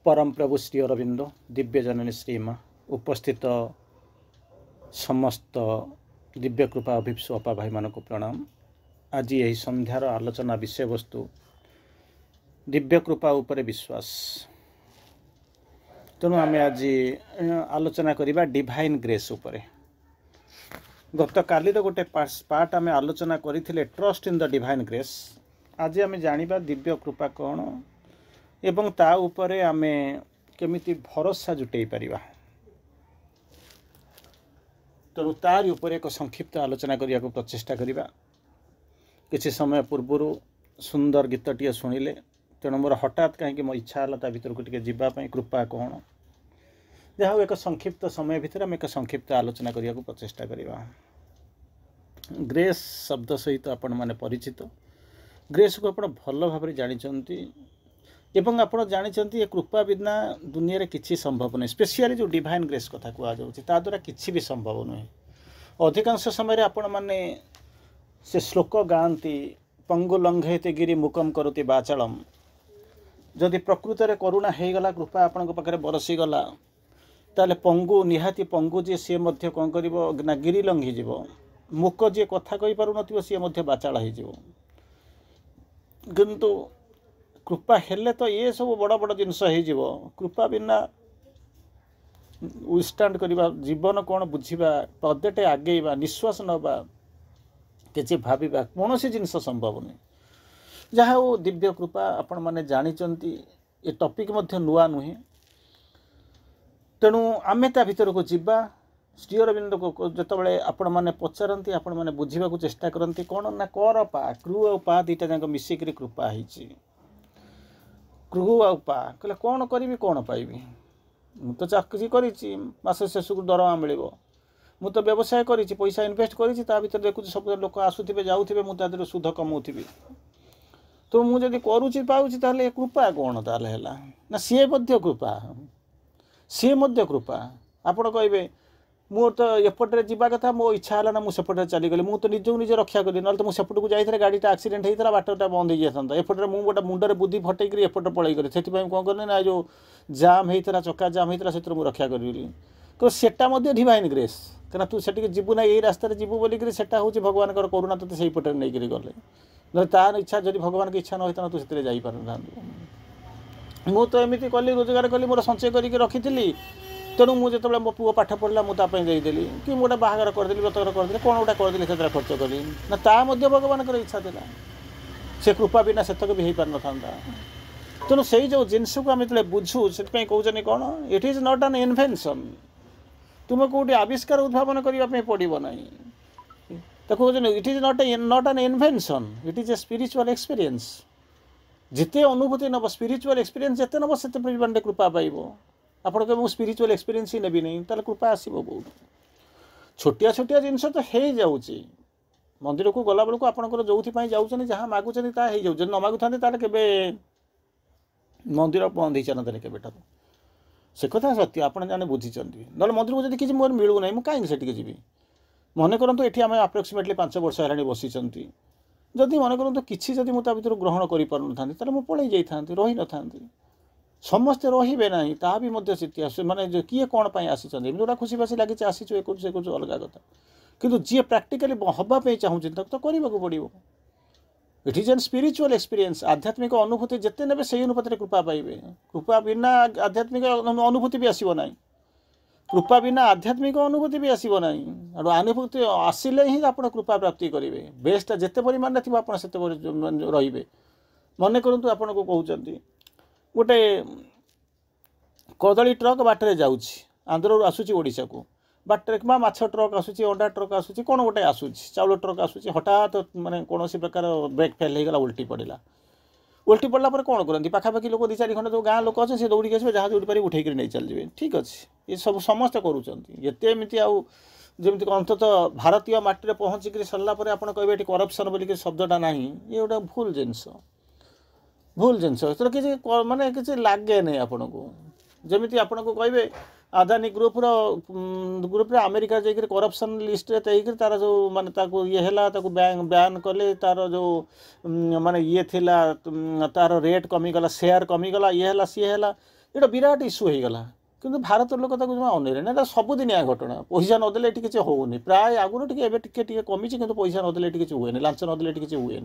परम प्रभु श्री अरविंद दिव्य जननी श्रीमा उपस्थित समस्त दिव्य कृपा अभिप्सु अपा भाई मान को प्रणाम। आज यही संध्यार आलोचना विषय वस्तु दिव्य कृपा उपरे विश्वास। तेणु आम आज आलोचना करवा डिवाइन ग्रेस उपरे। गत काली गोटे पार्ट आम आलोचना करथिले trust in the divine grace. आज आम जानिबा दिव्य कृपा कौन एवं ता उपरे आमे केमिति भरोसा जुटई परिबा। तेणु तार उपरे एक संक्षिप्त आलोचना करने को प्रचेषा करवा। किसी समय पूर्वर सुंदर गीतटे शुणिले तेणु मोर हठात कहीं मो इच्छा है ता भर को जावाई कृपा कौन जहाँ एक संक्षिप्त समय भितर आम एक संक्षिप्त आलोचना करने को प्रचेषा करवा। ग्रेस शब्द सहित आपण मैंने परिचित। ग्रेस को आप भल भाव जानी एवं आपण जानते ये कृपा बिना दुनिया रे किसी संभव नहीं। स्पेशली जो डिवाइन ग्रेस कथा कहुच्छे द्वारा किसी भी संभव नुहे। अधिकांश समय आपण मैंने से श्लोक गाँति पंगु लंघयते गिरी मुकम करोति बाचालम। जदि प्रकृत में करुणा हो गला कृपा आपण पाखे बरसी गला ताले पंगु निहाती पंगु जी सी कौन कर ना गिरी लंघी जीव। मुक जी कथा कही पार न सी बाचाल हो। किंतु कृपा हेले तो ये सब बड़ बड़ जिनस हो। कृपा बिना विस्टांड करवा जीवन कौन बुझा पदेटे आगेवा निश्वास नवा किसी भाविबा कौन सी जिनस संभव नहीं। जहाँ हो दिव्य कृपा आपण मैंने जानी ये टॉपिक मध्य नुआ नुहे। तेणु आमे ता भीतर को जीवा। श्री अरविंद को जिते आपण मैंने पचारती आपण मैंने बुझा चेष्टा करती कौन ना कर पा क्रू आ पा दीटा जाक मिसिक कृपा होती। क्रू आ पा कहले कौन करी कौन पाइबी। मु तो चाकरी करी मास शेष को दरमा मिल मु तो व्यवसाय करी पैसा इनवेस्ट करी देखुँ सब लोक आसुवे जाऊे मुझे सुध कमाऊबी। तो मुझे करुच्ची पाऊँच कृपा कौन ताल है ना सी कृपा सी कृपा। आपड़ कहे मु तो एपटे जावा कथा मो इच्छा है ना मुझे चलीगली मु तो निजक निजे रक्षा करी ना तो मुझे सेपट को जाइए गाड़ीटा एक्सीडेंट होता बाटा बंद हो जाता एपटे मुझे गोटे मुंडे बुद्धि फटेक एपटे पलैगली से कौन करें ना जो जाम होता चक्का जाम होता से रक्षा करी तो सेटा डिवाइन ग्रेस क्या तू से जीवु ना यही रास्तार जीवु बोलिक हूँ भगवान करुणा तो से पटे नहीं गले ना तार इच्छा जब भगवान की इच्छा न होता तू से जापर मु तो एमती कली रोजगार कली मोर संचय करके रखी। तेणु मुझे जो मो पुओ पाठ पढ़ला मुझे देदेली कि गोटे बाहर करदेली व्रतघर करदेली कौन गोटा करदेली से खर्च करी ना ता भगवान इच्छा था से कृपा बिना से भी हो पार ना। तेणु से जो जिनस को आम जो बुझू से कहते कौन it is not an invention. तुम कौटी आविष्कार उद्भावन करने पड़ो ना it is not an invention it is a spiritual experience. जिते अनुभूति नब स्पिरिचुअल एक्सपीरियंस जिते नब से परिमाण कृपा पाइब। आपड़ कह स्पिरिचुअल एक्सपीरियंस ही नेबी नहीं ताले कृपा आसो बहुत। छोटिया छोटिया जिनस तो हो जाऊँगी मंदिर को गला बेलू आपंकर जो जाऊँ जहाँ मागुच्च न मागु था के मंदिर बंद हो चलते के से कथा सत्य आप जाने बुझी ना मंदिर को जब किसी मोर मिलू ना मुझे कहीं से जी मन करूँ ये आम आप्रोक्सीमेटली 5 वर्ष है बसी जदि मन करूँ किसी जब मुझे भर ग्रहण कर पार था पलि जाता रही न था समस्ते रे ना ता भी मानने किए कौन आसी जोटा खुशी बासी लगे आसी से अलग कथा किंतु जी प्राक्टिकली हवाई चाहूँ तो करने को पड़ो। It is an spiritual experience. आध्यात्मिक अनुभूति जिते ने से अनुपात कृपा पाइबे। कृपा बिना आध्यात्मिक अनुभूति भी आसो ना। कृपा बिना आध्यात्मिक अनुभूति भी आसो ना। अनुभूति आसिले ही आप कृपा प्राप्ति करेंगे। बेस्ट जिते परिमाण थी आप रे मन करूँ आपन को कहते गोटे कदली ट्रक बाटर जाऊँच आंध्र आसूँ ओडिशा को बाटर माछ ट्रक आसूँ अंडा ट्रक आसूँ कौन गोटे आसूँ चाउल ट्रक आसूँ हठात माने कौन प्रकार ब्रेक फेल होगा उल्टी पड़ा पर कौन करती पाखापाखि लोक 2-4 खंड जो गाँ लोक अच्छे से दौड़ी आसवे जहाँ जोड़ी पारे उठेक नहीं चल जाए। ठीक अच्छे ये सब समस्ते करुँच जमी अंतत भारतीय माटी पहुँचिक सरलापर आप कहे करप्शन बोलिक शब्दटा ना ये गोटे भूल जिनस किसी माने किसी लगे नहीं आपन को जमी आपन को कहे आदानी ग्रुप अमेरिका जाकर करप्शन लिस्ट तार जो माने ताको ये हैला ताको बैन कले तार जो माने ये थिला तार रेट कमीगला शेयर कमीगला ये हैला सी हैला এটা বিराट इश्यू हो गला किंतु भारत लोक जमा अनेरे ना सबुदिनिया घटना पैसा नदेले ये किसी होनी प्राय आगुरी टे कमी कि पैसा नदेले किसी हुए लांच नदेले किसी हुए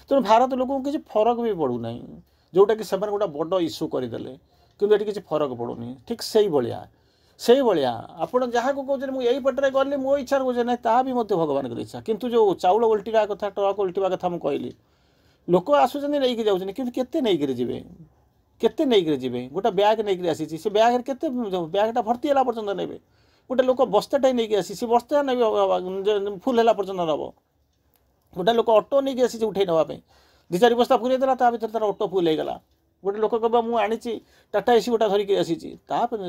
तेणु भारत लोक किसी फरक भी पड़ूना जोटा कि से गोटे बड़ इश्यू करदे कि ये किसी फरक पड़ूनी ठीक से भाया आप जहाँ को कहते मुझे यही पटे गली मो इच्छा कहे ना ता भी भगवान की इच्छा किंतु जो चाउल उल्टा कथा ट्रक उल्टा कथा मुझे कहली लोक आसुच्च नहीं जाऊँ कि केते नहीं जी केते नहीं जी गोटे ब्याग नहीं आसी से ब्याग के ब्यागटा भर्ती है पर्यटन ने गोटे लोक बस्ताटा नहीं आसी सी बस्ता नहीं फुल है पर्यटन नब गोटे लोक अटो नहीं आसी उठे नापी दि चार बस्ता फुल ता भर तार अटो फुल होगा गोटे लोक कह मुझे आनी टाटा एसी गोटा धरिकी आसी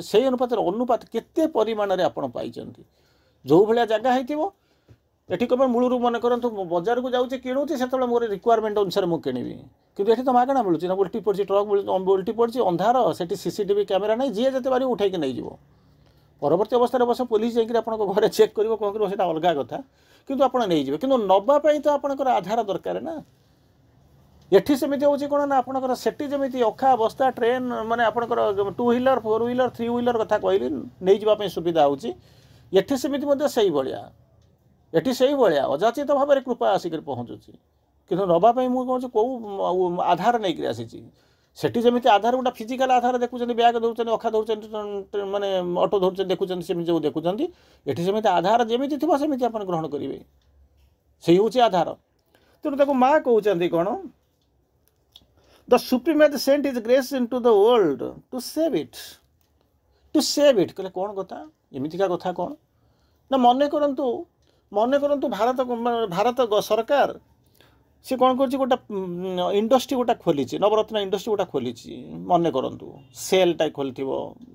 से अनुपात केते परिमाण में आप जो भाया जगह हो ये कब मूलू मन करतु बजार को जाऊँगी किणुची से मोर रिक्वायरमेंट अनुसार मुझे किणी कि ये तो मागणा मिलूँ उल्टी पड़ी ट्रक उल्टी पड़ी अंधार से सीसीटीवी कैमेरा नहीं जी जिते बारी उठे नहीं जीव परवर्ती अवस्था बस पुलिस जाकर घरे चेक कर कौन कर अलग कथा किंतु आप नहीं जी कि नापी तो आपंकर आधार दरकार ना एठी सेमती हूँ कौन ना आपंकर सेठी जमी अखा बस्ता ट्रेन माने आपंकर 2 व्हीलर 4 व्हीलर 3 व्हीलर कथा कहली नहीं जावाई सुविधा होची एठी सेमती से भाया एठी से भाया अजाचित भाव में कृपा आसिक पहुँचुची कि नापी मुझे कौ आधार नहीं आसी सेठी जमी आधार गोटा फिजिकाल आधार देखुं ब्याग दौरान अखा दौरान माने अटो दौरान देखुं जो देखुं ये सेमती आधार जमी थी सेमती आप ग्रहण करेंगे से हूँ आधार तेणु माँ कहते कौन the supreme has sent his grace into the world to save it कहले कौन कथा एमती कथा कौन ना मन करंतु भारत सरकार सी कौन कर गोटा इंडस्ट्री गोटा खोली नवरत्न इंडस्ट्री गोटा खोली मन करंतु सेलटा खोली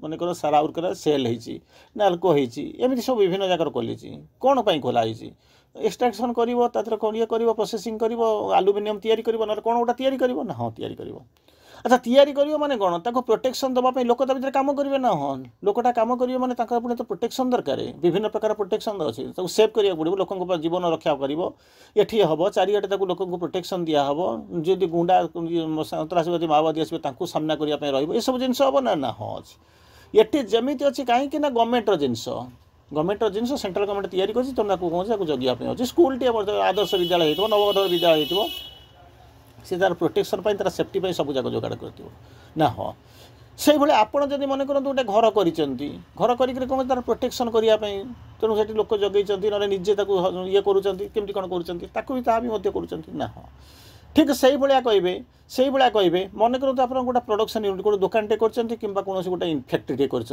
मन कर राउरकेला सेल होती नाल्को होती एमती सब विभिन्न जगह खोली कौन पर खोलाई एक्सट्राक्शन कर ये कर प्रोसेसिंग कर आलुमिनियम तैयारी कर ना कौन गोटा तैयारी कर ना हाँ तैयारी कर अच्छा तैयारी कर माने कौन ताको प्रोटेक्शन दवाई लोक ता भीतर काम करेंगे ना हाँ लोकटा काम करेंगे माने पुणी तो प्रोटेक्शन दरकार विभिन्न प्रकार प्रोटेक्शन अच्छे सेव करा पड़ो लोक जीवन रक्षा कर ये हम चारिटे लोक प्रोटेक्शन दिहब जदि गुंडा सन्त्रासवादी माओवादी आसवे सामना करने रही सब जिन हम ना ना हाँ अच्छे ये जमी अच्छी कहीं गवर्नमेंटर जिनस गवर्नमेंटर जिन सेंट्रल गवर्नमेंट तैयारी कर कौन जगिया अच्छे स्कूल टी आदर्श विद्यालय हो नवोदय विद्यालय हो सी तार प्रोटेक्शन तार सेफ्टी सब जगह जोगाड़ कर ना हाँ से भाई आपड़ जब मन करूँ गोटे घर कर कौन तार प्रोटेक्शन करने तेणु से लोक जगै ना निजे ये कमी कौन कर ना हाँ ठीक से भाया कहे मन करूँ आप गोटे प्रोडक्शन यूनिट गोटे दुकानटे कर गोटे फैक्ट्री कर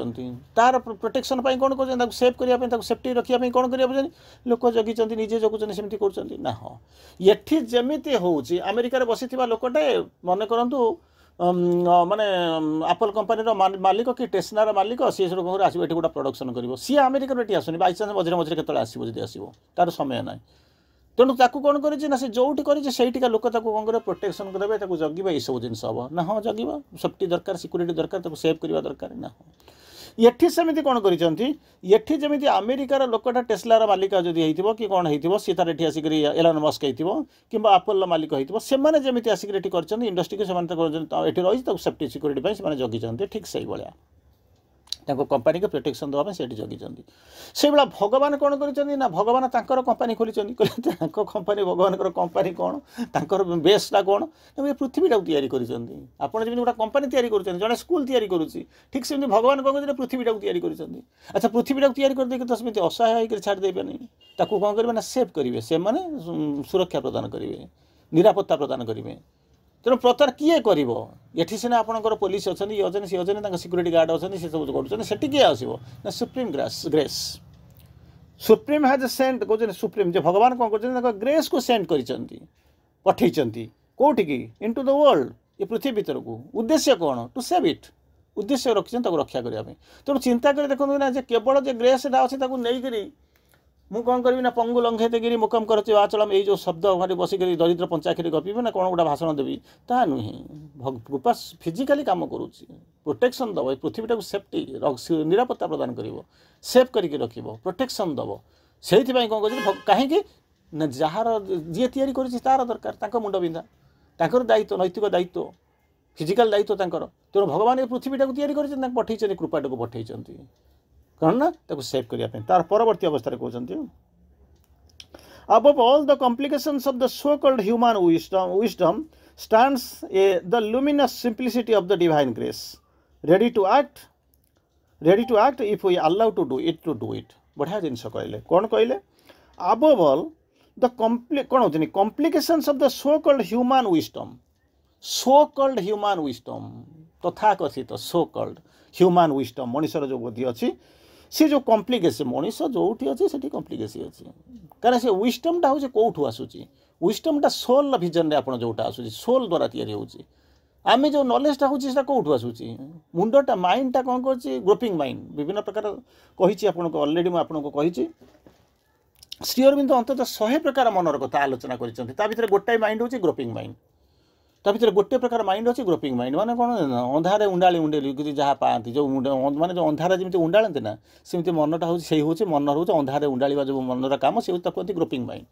तार प्रोटेक्शन कौन कर सेव करने सेफ्टी रखापी कौन कर लोक जगी निजे जगुच्च सेमती कर ना हाँ ये जमी हूँ अमेरिकार बसी लोकटे मन करूँ माने एप्पल कंपनी मालिक कि टेस्लार मालिक सी सब आसो ये गोटे प्रोडक्शन कर सी अमेरिकार ये आसुनी बाई चान्स मझे मझे के आसो जब आसो तार समय ना तेणु ताकू कौन कर जोटी कर लोक कौन कर प्रोटेक्शन करेंगे जगह ये सब जिन हम ना हाँ जगह सेफ्टी दरकार सिक्यूरीटी दरकार सेव करवा दरकार ना हाँ ये सेमती कौन कर जमी अमेरिकार लोकटा टेस्लार मालिक जदि हो कि कौन हो सी तार ये आसिक एलन मस्क हो कि एप्पल मालिक हो जमी आसिक कर इंडस्ट्री को ये रही सेफ्टी सिक्यूरीटी से जगी ठीक से भाया कंपनी को प्रोटेक्शन देवाई से जगी से भाया भगवान कौन कर भगवान तांकर कंपनी खोली कंपनी भगवान कंपनी कौन तांकर बेसटा कौन पृथ्वीटा तैयारी कर गोटे कंपनी तैयारी कर जड़े स्कूल तैयारी करुच्ची ठीक से भगवान कौन कर पृथ्वीटा तैयारी कर अच्छा पृथ्वीटा तैयारी करदे तो सेमती असहाय होकर छाड़देवेनि कौन करेंगे ना सेव करेंगे से सुरक्षा प्रदान करेंगे निरापत्ता प्रदान करेंगे तेणु प्रचार किए कर ये सीना आपंकर पुलिस अच्छा ये अच्छे सी अच्छे सिक्यूरीटी गार्ड अच्छे से सब कर किए आसो ना supreme grace supreme has Saint कहते सुप्रीम जो भगवान कौन कर ग्रेस को सेंड कर पठे कौटी की इनटू द वर्ल्ड ये पृथ्वी भीतर को उद्देश्य कौन टू सेव इट उद्देश्य रखिए रक्षा करने तेणु चिंता कर देखो ना केवल जो ग्रेसटा अच्छे नहीं मु कौन करी ना पंगु लंघेतगिरी मुकम करती आचलम ये जो शब्द भारी बसिक दरिद्र पंचाक्षरी गपी ना कौन गोटे भाषण देवी ता नुहे कृपा फिजिकाली कम करुच्ची प्रोटेक्शन दब पृथ्वीटा को सेफ्टी निरापत्ता प्रदान कर सेव करके रख प्रोटेक्शन दब से कौन कर कहीं ना जार जी तैयारी कर तार दरकार मुंड बिंधा ताकर दायित्व नैतिक दायित्व फिजिकाल दायित्व तांकर तेणु भगवान ये पृथ्वीटा को तैयारी कर पठे कृपाटा को पठे कौन ना सेव करने तार परवर्ती अवस्था कहते above all the complications of the so-called human wisdom stands the luminous simplicity of the divine grace, ready to act if we allow to do it. बढ़िया जिनस कहले कौन कहले above all the कौन होती complications of the so-called human wisdom तथा कथित so-called human wisdom मनुष्यर जो बुद्धि अच्छी सी जो कॉम्प्लिकेसी मनीष जो अच्छे से कॉम्प्लिकेसी अच्छी कारण से विस्डमटा हूँ कौटू आसूची विस्डमटा सोल विजन आप जोटा आसूची सोल द्वारा तैयारी होची आम जो नॉलेजटा हूँ कौटू आसूची मुंडटा माइंडटा कौन कर ग्रोपिंग माइंड विभिन्न प्रकार कही आपको अलरेडी मुझे कही श्री अरविंद अंततः 100 प्रकार मनर कथा आलोचना कर गोटाए माइंड हूँ ग्रोपिंग माइंड ता भर गोटे प्रकार माइंड अच्छी ग्रोपिंग माइंड माने कौन अंधारे उंडाली उंडेली कि जहाँ पाती जो माने जो अंधारे जमी उंडाते ना सेमती मनटा हूँ मन हूँ अंधारे उंडाला जो मनर कम से कहते ग्रोपिंग माइंड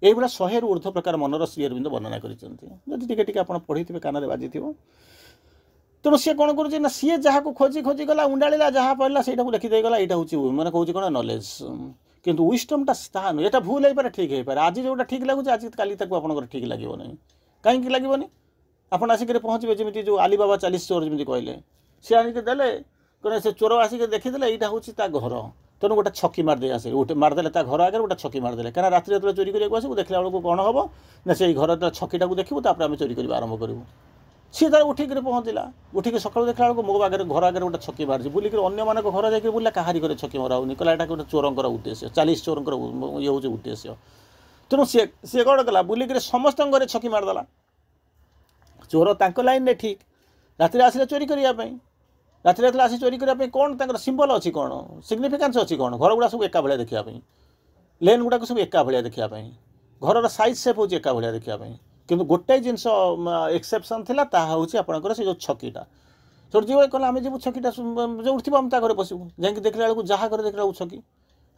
यही 100 रु ऊर्ध्व प्रकार मनर श्री अरविंद वर्णना करके आप पढ़ी थे कान बाजी तेणु सी कौन कर सी जहाँ को खोजी खोजी गला उंडाला जहाँ पड़ा से लिखिदेगला यहाँ हूँ मैंने कौन कौन नॉलेज किंतु विस्डमटा स्थान यहाँ भूल हो पारे ठीक हो पारे आज जोटा ठीक लगुच आज काली आपंकर ठीक लगे ना कहीं लगभग आपड़ आसिक पहुँचे जमी जो आलीबाबा 40 चोर जमी कहले सी आनिक देले कहे से चोर आसिक देखीदे यहाँ हूँ घर तेणु गोटे छकी मारदे आसे गोटे मारदे घर आगे गोटे छकी मारदे कहीं रात जो चोरी करने आसू देखला बेलू कौन हम ना से घर छकीटा देखू आम चोरी करवा आरंभ करूँ सी तार उठिक पहुँचला उठिक सका देखला बेलू मो आगे घर आगे गोटे छकी मारी बुलिक अन्य घर जाकर बुला कहारी घर छकी मरा होनी कहला गोटे चोरंर उद्देश्य 40 चोरंर ये हूँ उद्देश्य तेणु सी कौन कला बुलिक समस्त घरे छकी मारदेला चोर तांको लाइन रे ठीक राति आसिले चोरी करने राति आसी चोरी करने कौन सिंबल अच्छी कौन सिग्निफिकेंस अच्छी कौन घर गुड़ा सब एका भाया देखापी लेन गुड़ाक सब एका भाया देखापी घर सैज सेप हूँ एका भाया देखापी किंतु गोटे जिनस एक्सेप्शन थिला ताहा हूँ आपंकर से जो छकीटा छोड़ जीव कहला आम जीव छकीटा जो उठा आम घरे बसबू जाकि देखला बेलू जहाँ घर देखला छकी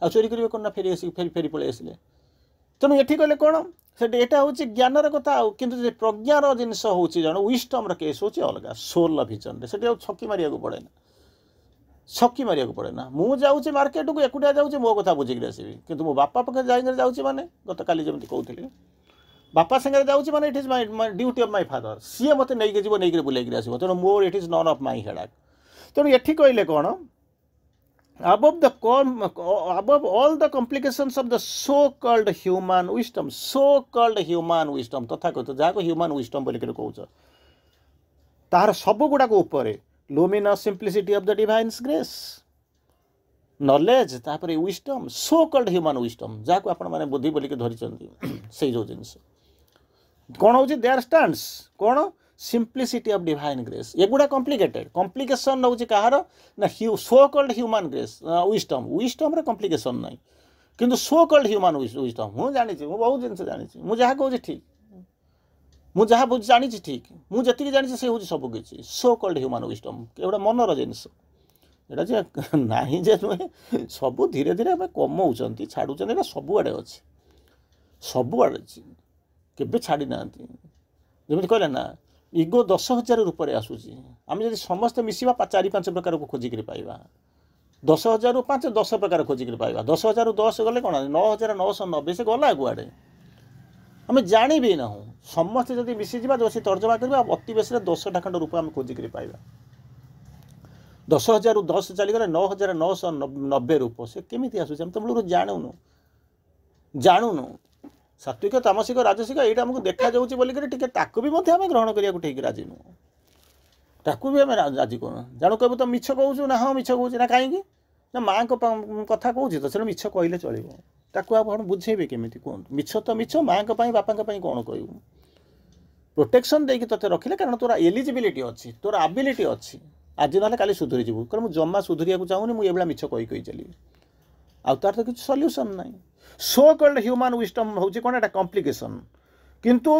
आ चोरी करेंगे कौन ना फेरी पलि आसिले तेणु ये कहले कौन से यहाँ हूँ ज्ञानर कथा कि प्रज्ञार जिनस हूँ जन विस्डम केस हूँ अलग सोल विजन से छकी मारिया पड़े ना छकी मारिया पड़े ना मुझे मार्केट को एकुटिया जाऊँगी मो कथा बुझिक आसबि कि मो बापा पाखे जाऊँगी मैंने गत काली जमी कहती बापा सागर जाऊँगी मैंने it is my duty of my father सी मत नहीं जीव नहीं बुलेक आसो तेणु मोर it is none of my headache तेणु ये कहले कौन above all the complications of the so-called human wisdom तथा कहते जहाँ को ह्यूमन विस्डम बोलिक कौच तार सब गुड़ाक उपर luminous simplicity of the divine grace knowledge तापर विस्डम so-called human wisdom जहाँ को आपण माने बुद्धि बोलिक धरी से जो जिनस कौन हूँ देयर स्टैंड्स कौन सिंप्लिसिटी ऑफ डिवाइन ग्रेस एगुड़ा कॉम्प्लिकेटेड कॉम्प्लिकेशन हूँ कहार ना so called human grace wisdom रे कॉम्प्लिकेशन ना किंतु सो कॉल्ड ह्यूमन विस्डम मुझे जानी बहुत जिन जानी मुझे जहाँ कहूँ ठीक मुझे जहाँ जानी ठीक मुझे जी जानी से हूँ सबकि सो कॉल्ड ह्यूमन विस्डम एगुड़ा मनर जिनस यहाँ ना जे नुहे सब धीरे धीरे आम कमाऊँ छाड़ुँच सबुआड़े अच्छे सबुआड़े अच्छी केवे छाड़ी ना जमी कहले ना इगो 10,000 रूप में आसूसी आम जब समस्ते मिसवा 4-5 प्रकार को खोजिक पाइबा 10,000 रु 5 10 प्रकार खोजिक पाइबा 10,000 रु 10 गले कौन 9,990 से गला गुआड़े आम जानी भी ना समस्ते जब मिसीजा जो से तर्जमा करवा अति बेस 10टा खंड रूप आम खोजिक पाइबा 10,000 रु 10 चलीगले 9,990 रूप से केमी आसूसी आम तो मूल जानूनु सात्विक तामसिक राजसिक ये आमको देखा जाऊँगी बोलिक ताकू भी आम ग्रहण करा ठीक राजी नुह ताकू भी आम राजी कौन जाणु कहू तो मिछ कहूँ ना हाँ मिछ कहूँ ना कहीं ना माँ को कथा कहूँ तो से मिछ कहले चलो ताकू आप बुझेबे केमी कहतु मिछ तो मिछ माँ बापा कौन कहू प्रोटेक्शन देकी तोते रखिले कारण तोर एलिजिबिलिटी अच्छी तोर आबिलिटी अच्छी आज ना काली सुधरी जीवु कारण मुझे जमा सुधरिया चाहूनी मुझे मिछ कही चलिए आउ तार तो किसी सल्यूशन ना सो कॉल्ड ह्यूमन विस्डम हूँ कौन एटा कॉम्प्लिकेशन किंतु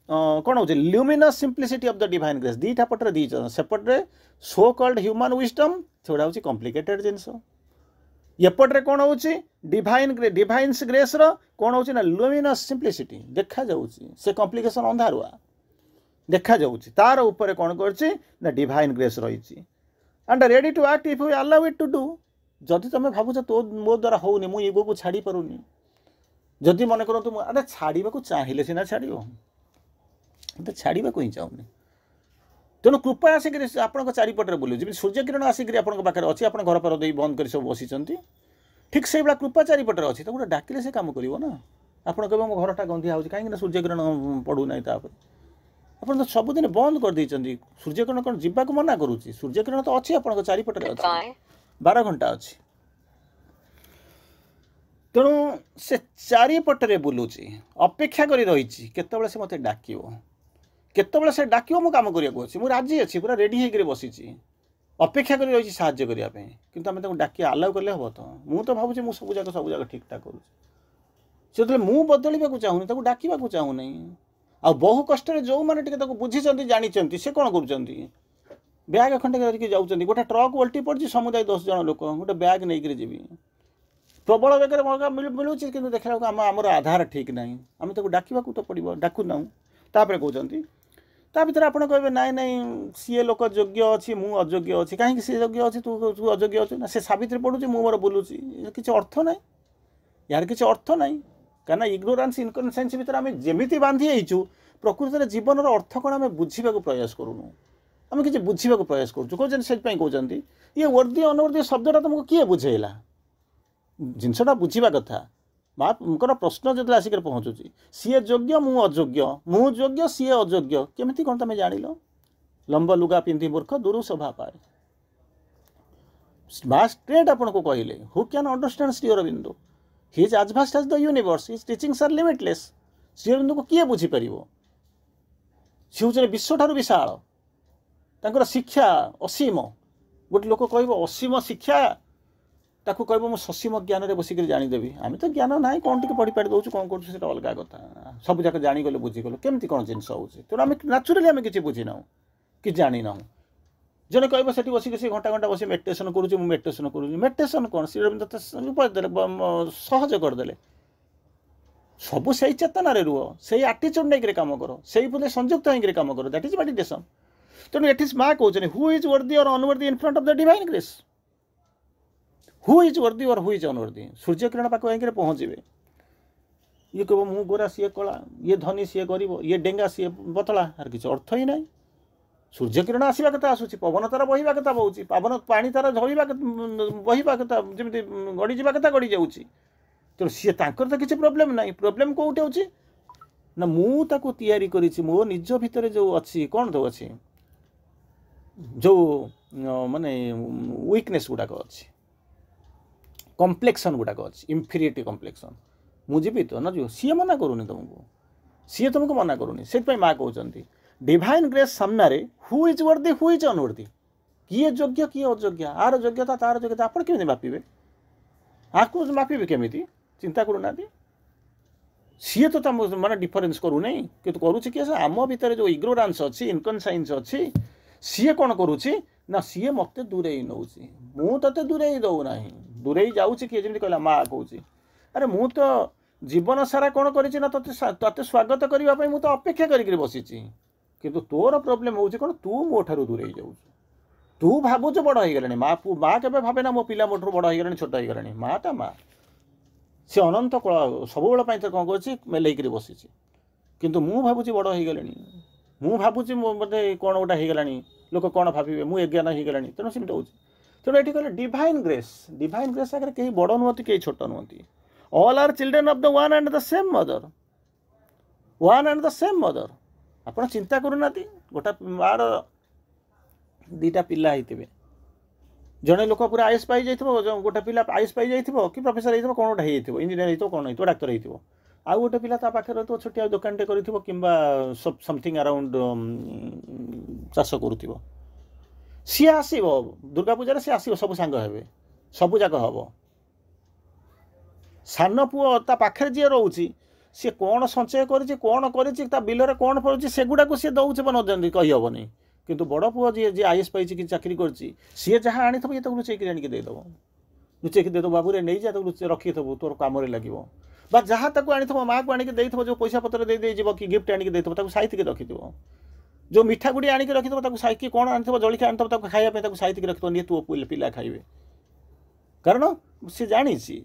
कौन हूँ luminous simplicity of the divine grace दीटा पटे दी सेपटे सो कॉल्ड ह्यूमन विस्डम सेटा हूँ कॉम्प्लिकेटेड जिनस एपटे कौन हूँ डिवाइन्स ग्रेस कौन हूँ ना ल्यूमिनस सिंप्लिसिटी देखा जाऊँगी से कॉम्प्लिकेशन अंधारुआ देखा जाउछि तार ऊपर कोन करछि ना डिवाइन ग्रेस रहिछि and ready to act if we allow it to do जदि तुम भावुछ तो मो द्वारा होउनी मु इगो को छाड़ी पारुनी जदि मन करतु अरे छाड़ीबा को चाहिए सीना छाड़ो तो छाड़ीबा को ही चाहूनी तेणु कृपा आसिक आपन चारिपटे बुलू जमी सूर्य किरण आसिक पाखे अच्छी आप घर पर दे बंद कर सब बसी ठीक से भाया कृपा चारिपटे अच्छी तो गोटे डाकिले से कम कर ना आप कह मो घरटा गंधिया हो कहीं सूर्य किरण पड़ूना तापर आप तो सबुदिन बंद कर देइचंदी सूर्य किरण कौन जीवाक मना करुच्ची सूर्य किरण तो अच्छी आप चारिपटे अच्छी 12 घंटा अच्छी तेणु से चारिपटे बुलूची अपेक्षा कर रही केतबेले से मते डाकियो केतबेले से डाकियो मो काम करिया को अछि मु राजी अछि पूरा रेडी हे करे बसिची अपेक्षा कर रही साहाय्य करिया पे किंतु आमे ताको डाकी अलाउ करले हबो तो मु तो भाबुची मु सब जाक ठीक ठाक करू से मु बदलिबा को चाहूनी ताको डाकिबा को चाहू नै आ बहु कष्ट रे जो माने टिके ताको बुझिचंती जानिचंती से कोन करूचंती बैग खंडे करके जाउचंती गोटे ट्रक उल्टी पड़ची समुदाय 10 जन लोक गोटे बैग नै करे जीवी प्रबल बेगर मौका मिलूची कि देखा आमर आधार ठीक ना आम तो डाकवा तो पड़ो डाकू ना तापर कहते ता भर आप कहे नाई नाई सी लोक योग्य अच्छी मु अयोग्य अच्छी कहीं सी योग्य अच्छी तू तू अयोग्य अच्छे ना से साबित्री पड़ू मोर बुलूची किसी अर्थ ना यार किसी अर्थ ना कहीं इग्नोरान्स इनकनसेन्स भर आम जमी बांधि जाइचु प्रकृत में जीवन अर्थ कौन आम बुझा प्रयास करूँ आम किसी बुझा प्रयास करूँ से कहते ये वर्दी अनवर्दी शब्दटा तुमको किए बुझेला जिनसटा बुझा कथा माँ प्रश्न जो आसिक पहुँचुची सी योग्य मु अयोग्य मु योग्य सी अयोग्य केमी कौन तुम जान लंब लुगा पिंधि मूर्ख दूर शोभा पाए स्ट्रेट आपन को कहले who can understand Shri Aurobindo he is as vast as the universe his teachings are limitless Shri Aurobindo को किए बुझी पारिबो सी हूँ विश्व ठारू विशाल तांकर शिक्षा असीम गोटे लोक कहब असीम शिक्षा ताकू कह मुझे ससीम ज्ञान में बसिक जानीदेवी आम तो ज्ञान ना कौन टी पढ़ी पाड़ी दूसरी कौन कर अलग कथा सब जाक जानीगले बुझीगल केमती कौन जिनस हो तेणु आम नाचुराली आम किसी बुझी ना कि जानी ना जड़े कह से बसिक घंटा घंटा बस मेडिटेशन करुँ मेडिटेशन करुँ मेडिटेशन कौन श्री अरविंद उपदेले सहज करदे सबू से चेतना रुह से आटीट्यूड नहीं कम कर से बोले संयुक्त होकर कम कर दैट इज मेडिटेशन तेणु एट माँ कहते हु इज वर्दी और unworthy in front of the divine grace who is वर्दी और who is unworthy Surya Kiran पाक आगे पहुँचे ये कह मु गोरा सी कला ये धनी सी गरीब ये डेंगा सी पतला यार किसी अर्थ ही ना सूर्य किरण आसवा कथा आसूँ पवन तार बहवा कथा बहुची पवन पानी तार झड़वा बहवा कथा जमी गड़ी जावा कथा गड़ी जाऊँगी तेणु सी तो किसी प्रोब्लेम ना प्रोब्लेम कौटे हो ना मुझे तैयारी करी मो निज भितर जो अच्छी कौन तो अच्छी जो माने वीकनेस गुड़ाक अच्छी कम्प्लेक्शन गुड़ाक अच्छी इन्फीरियरिटी कम्प्लेक्शन मुझे तो ना जो सी मना करूनी तुमको सी तुमको मना करूनी से माँ कहते डिवाइन ग्रेस सामने हु इज वर्दी हु इज अनवर्दी किए योग्य किए अयोग्य आर योग्यता तार योग्यता आप केमी मापिबे आपको मापिबे केमी चिंता करूना सी तो माने डिफरेन्स करूना कि करुच्ची किए आम भितर जो इग्नोरान्स अच्छी इनकनसाइंस अच्छी सी कौन करुच्ची ना सी मत दूरे नौ मुझे दूरे दौना दूरे जाऊँगी किए जमी कहला माँ कौच अरे मु तो जीवन सारा कौन करी ना ते स्वागत करने मुझे अपेक्षा कर बसी किंतु तोर प्रोब्लेम हो कौन तू मो ठारू दूरे जाऊ तू भावुच बड़ हो गला माँ माँ के भावे ना मो पिला मोठू बड़ हो गला छोट हो गला माँ ता माँ सी अनंत कल सब तो कौन कर मेलैक बसी किंतु मु भावुची बड़ हो गली मु भावुची बोधे कौन गोटा हो गला लोक कौन भावे मुझे ज्ञान हो गला तेणु सेमती हो तेणु ये कहले डिवाइन ग्रेस आगे कहीं बड़ नुहति कहीं छोट नुहति all are children of the one and the same mother आप चिंता करूना गोटा मार दीटा पिला होते जड़े लोक पूरा आईएस पाई जाइए गोटे पिला आईएस पाई जाइए कि प्रोफेसर हो कौन गोटे हो इंजीनियर हो कौन हो डाक्तर हो आउ गोटे पिला पाखे रही छोटिया दुकानटे कर समथिंग अराउंड चाष कर सी आसो दुर्गा पूजा सी आसो सब सांग हे सबू जाक हम सान पुओ ता पाखे जी रोचे सी कौन संचय कर कौन कर बिलर कौन पड़े से गुड़ाक सी दौचे न कहीहबनी किंतु बड़ पुओ जी जी आईएस पाई कि चाकरी कर सी जहाँ आनी ये लुचेक आनिक देदेव लुचेक देदेव बाबू रे नहीं जा रखी थो तोर कम लगे बा जहाँ ताक आनी माँ को आनिक जो पैसा पत्र दे कि गिफ्ट आनिक साइतिक रखी जो मिठा गुड़ी आणिक रखिथो ताको साइकी कोण आनथबो जळिखा आनथबो ताको खाइबा पे ताको साइतिक रखिथो निये तू पिला खाइबे कारण से जानिछि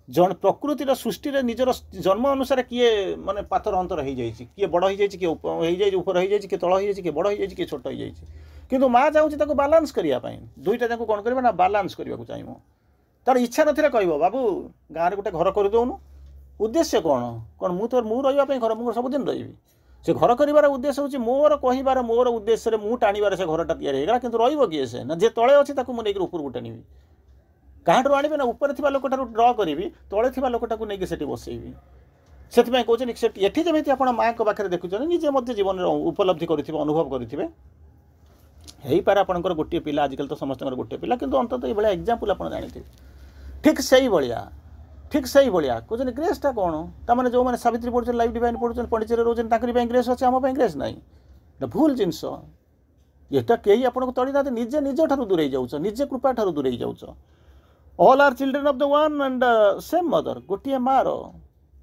जन प्रकृतिर सृष्टि निजर जन्म अनुसार किए माने पातर अंतर हो जाइए किए बड़ हो जाइए किए ऊपर हो जाइए किए तल हो जाइए किए बड़ हो जाइए किए छोट हो जाइए किंतु माँ चाहूँ बालांस करने दुईटा कौन कर ना बालांस करने को चाहिए तार इच्छा ना कह बाबू गाँव गोटे घर करदौनु उद्देश्य कौन कौन मुझे घर मुझे सबुदिन रही से घर कर उद्देश्य हूँ मोर कहार मोर उद्देश्य मुझे टाणीबार से घरटा तैयारी कि रे से ना जे तले अच्छे मुझे ऊपर को टाणी कहाँठू आने ना ऊपर थी लोक ड्र करी तले लोकटा को लेकिन से बसैबी से कहते ये जमी आप माँ पाखे देखुं निजे जीवन उपलब्धि करेंगे अनुभव करेंगे हो पारे आपंकर गोटे पिला आजिकल तो समस्त गोटे पिला किंतु अंततः ये भाया एग्जाम्पल आप जानते ठीक से भाया कहते ग्रेसटा कौन ताने जो मैंने Savitri पढ़ुन life divine पढ़ुन Pondicherry रोचन grace अच्छे आम ग्रेस ना भूल जिनस यहाँ कहीं आपको तड़ी ना निजे निज ठार दूरे जाऊँ निजे कृपा ठार दूरे जाऊँ all are children of the one and same mother गोटे मार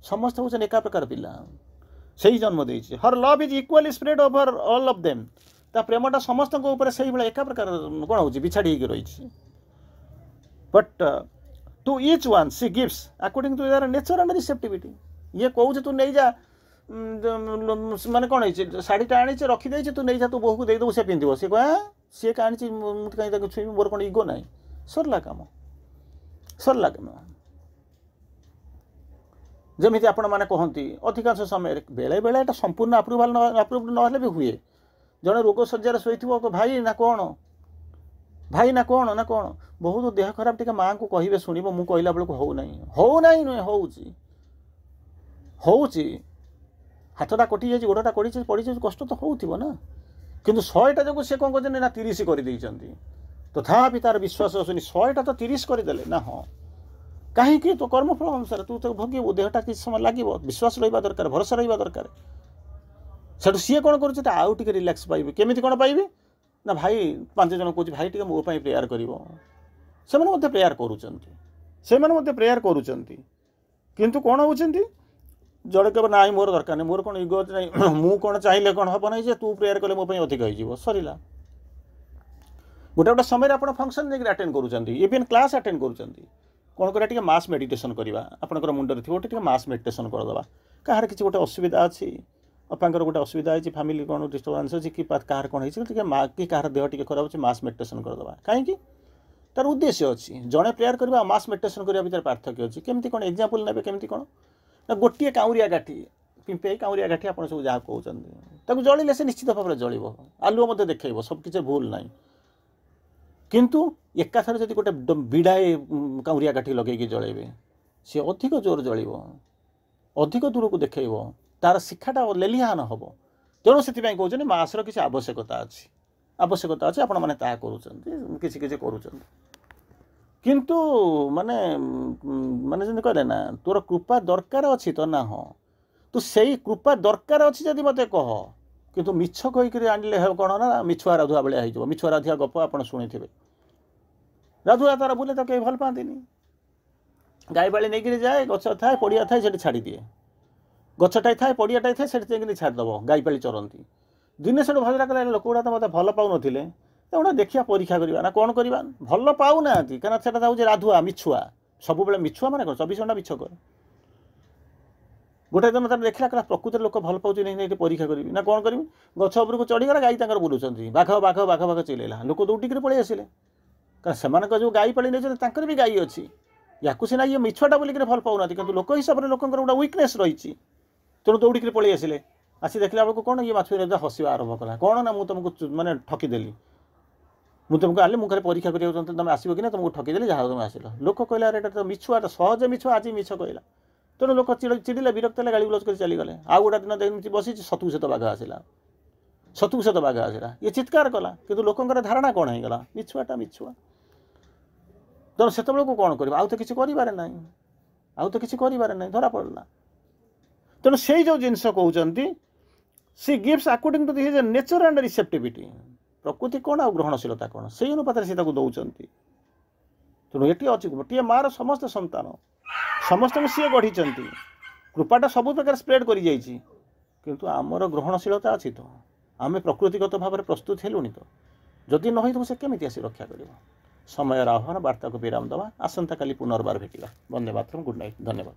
समस्त हूँ एका प्रकार पिला से ही जन्म देती हर love is equally spread over all of them ता प्रेमटा समस्त से भाई एका प्रकार कौन हो बिछाड़ी रही but to each one she gives according to their nature and receptivity ये कहूँ तू नहीं जा माने कौन है शाढ़ीटा आनी रखीदे तू नहीं जा तू बोह को देदेबू से पिंधो सी कह सी कहीं कहीं छुई मोर कौन इगो ना सरला कम जमी आपण मैंने कहती अधिकांश समय बेले बेले एटा संपूर्ण अप्रूवाल अप्रूव्ड ना भी हुए जड़े रोग सज्जार शोथ भाई ना कौन बहुत देह खराब टे माँ को कहे शुण मु कहला बेलू हो ना नुहे हाथटा कटि जाए गोड़टा कटी पड़ी जाए कष्ट तो होना किंतु 100टा जो सी कौन कर ना 30 करदे तथापि तार विश्वास आसुनी 100टा तो 30 करदे ना हाँ कहीं तो कर्मफल अनुसार तू तो भोगू देहटा किसी समय लगे विश्वास रहा दरकार भरोसा रहा दरकार से सी कौन कर आउ टे रिलैक्स पाइबे केमी कौन पाइबे ना भाई 5 जन कह भाई टे मो प्रेयर कर प्रेयर प्रेयर करूँ कौन होती जड़े कह ना मोर दरकार नहीं मोर कौन इगो नहीं मु कौन चाहिए कौन हम ना तू प्रेयर कले मोप अधिक हो सरला गोटे गोटे समय आप फंक्शन नहीं अटेंड करूँ इवेन क्लास अटेंड करूँ कौन करा मास मेडिटेशन करवा आपंकर मुंडे थी गोटे मास मेडिटेशन करदे कहार किसी गोटे असुविधा अच्छी अपांकर गोटे असुविधा है फैमिली कौन डिस्टर्बांस अच्छी कि कहार कौन है माँ कि कहार देह टी खराब अच्छे मास मेडिटेशन करदे कहीं तार उद्देश्य अच्छी जड़े प्रेयर करवा मास मेडिटेशन करने भितर पार्थक्य अच्छी केमती कौन एग्जांपल नेबे केमती कौन ना गोटे काउरिया गाठी पिंपे काउरिया गाठी आप सब जहाँ कहते जलिले से निश्चित भाव में जल्व आलुओ देखो सबकि भूल ना किंतु एकाथर जब गोटे विड़ाए काउरिया काठी लगे जलेबे सी अधिक जोर जल्व अधिक दूर को देखेब तार शिक्षाटा लेलिहान हम तेणु से कहते मासर किसी आवश्यकता अच्छी आपण मैंने किसी कर किंतु माने माने जब कहले ना तोर कृपा दरकार अच्छी तो ना हाँ तू से कृपा दरकार अच्छी जदि मत कह किंतु मिछ कहीक आनिले कौन ना मिछुआ राधुआ भाया हो मिछुआ राधुआ गप आप शुणी थे राधुआ तार बुले तो कहीं भल पाती गाई बाड़ी नहीं जाए गच थाए पड़िया थाए से छाड़ी दिए गछटाई थाए पड़ियाटाई थाए से छाड़देव गाई पाली चरती दिने से भजरा कला लोक गुड़ा तो मतलब भल पाऊन गोटे देखिया परीक्षा करवा ना कौन करवा भल पाऊना कहीं से राधुआ मिछुआ सब बेले मिछुआ मैंने 24 घंटा मिछ कर गोटे दिन तार देखला कला प्रकृत लोक भल पाँच नहीं परीक्षा करी ना कौन करी गछ उपरको चढ़ीगला गाई तर बुलूँ बाघ बाघ बाघ बाघ चिल्ला लोक दौटिक पलि आसिले कारण से जो गाई पाली नहीं भी गाई अच्छी या सीना ये मिछुआटा बोलिक भल पाऊना कि लोक हिसाब से लोक गोटे वीकनेस रही तेणु दौड़िक पलि आसिले आसी देखला बेलू कौन ये माछ हसवा आरंभ कला कौन ना मुझे तुमको मैंने ठकीदेली मुझे तुमको आले मुझे परीक्षा करा तुम आसो कि तुमको ठकीदेली जहाँ तुम आसिल लोक कहला अरे तो मिछुआ सहज मिछुआ आज मिछ कहला तेणु लोक चिड़िले विरक्त गाड़ी गुलज कर चलीगले आउ गोटे दिन देखिए बसी 700 बाघ आसला 700 बाघ आसला ये चित्कार कला कि लोकंर धारणा कौन हो गला मिछुआटा मिछुआ तेणु से कौन कर आउ तो किसी कर धरा पड़ला तेणु से जो जिनस कहते she gives according to his nature and receptivity प्रकृति कौन आ ग्रहणशीलता कौन से अनुपात से दौरान तेणु ये अच्छी गोटे मार समस्त संतान समस्त सी गढ़ी कृपाटा सब प्रकार स्प्रेड कर किंतु आमर ग्रहणशीलता अच्छी तो आमे प्रकृतिगत भाव में प्रस्तुत हेलुनी तो जदि न हो से केमी आसी रक्षा कर समय आह्वान वार्ता को विराम दवा आसंता काली पुनर्बार भेटिबा। वंदे मातरम। Good night. धन्यवाद।